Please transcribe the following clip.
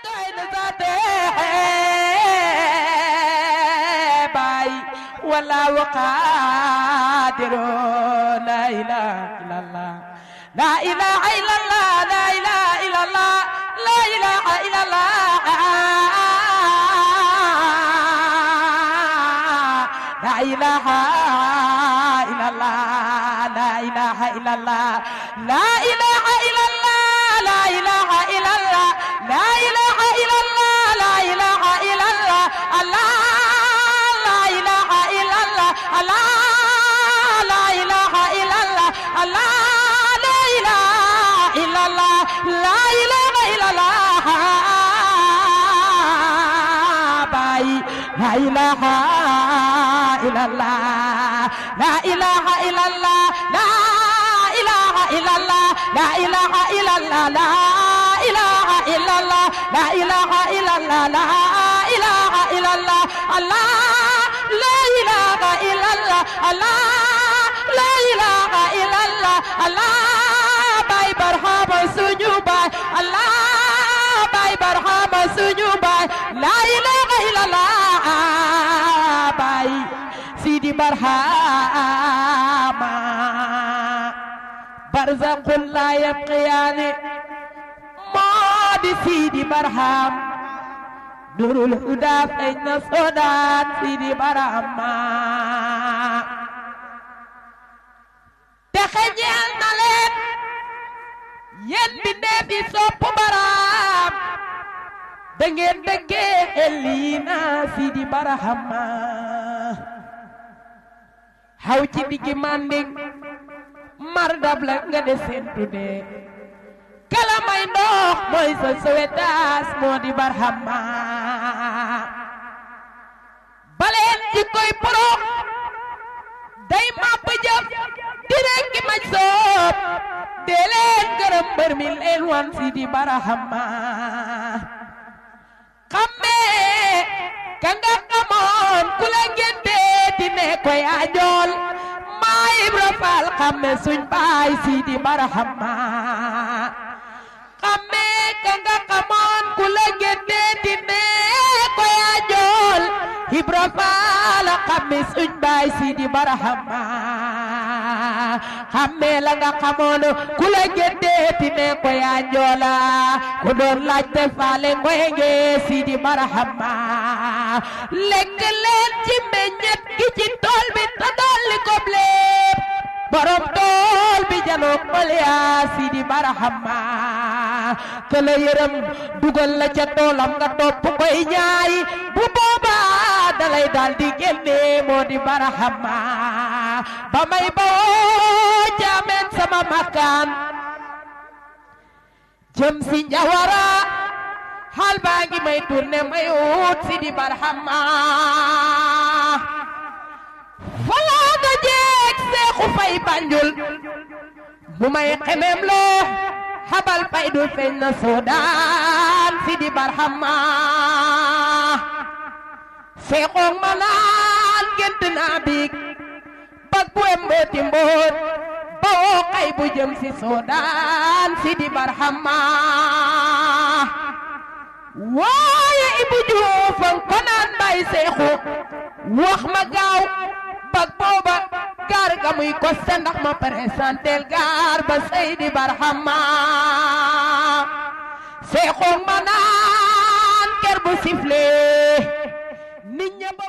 doy na saate baay wala waqaadiru la ilaha illallah la ilaha illallah la ilaha illallah la ilaha illallah la ilaha illallah la ilaha illallah la ilaha illallah la ilaha illallah la ilaha illallah la ilaha illallah allah la ilaha illallah allah la ilaha illallah allah la ilaha illallah la ilaha illallah bay la ilaha illallah la ilaha illallah la ilaha illallah la ilaha illallah la ilaha illallah la ilaha illallah la ilaha illallah allah la ilaha illallah allah la ilaha illallah allah bay barhama suñu bay allah bay barhama suñu bay la ilaha illallah bay sidi barhama barzaqul la yabqiyani modi sidi barham nurul huda fayna sodan sidi barhama te xeñeel na leen yéen bi nee fi sopp barham da ngeen dëggee elina sidi barhama xaw ci diggi manding mar dab la nga de sentu de kala may ndox mooy sa sowetaas moo di barhama baleen ci koy porox day màbb jëf di rekki maj soob dee leen gërëm mbër mi leen wan si di barhama xammee ka nga xamoon ku la ngénte di ne koy ajool maa Ibra Faal xamme suñ baay Sidi Barhama xamme ka nga xamoon ku la ngénte di ne koy ajool Ibra Faal xamme suñ baay Sidi Barhama xamme la nga xamoon ku la ngénte di ne koy ajoola ku doon laajte faale ngoyenge Sidi Barhama lekk leen ci meññet gi ci tool bi te dolli ko lépp borom tool bi janook mol yaa Sidi Barhama te la yërëm dugal la ca toolam nga topp koy ñaay bu boobaa dalay daal di génne moo di Barhama ba may bawoo jaameen sama makkaan jëm si Njawara xaal baa ngi may tourné may wut Sidi Barhama falaa nga jeeg Seexu Fay Banjul mu may xemem loo xabal pay du feeñ na Soodaan Sidi Barhama Seexoog ma naan gént naa biig bag bu mbooti mboot ba woo kay bu jëm si Soodaan Sidi Barhama waaye Ibu Juuf ko naan bay Seexu wax ma gaaw bag booba gaar ga muy ko sendax ma présentel gaar ba Seydi Barhama Seexoog ma naan ker bu sifle nit ña ba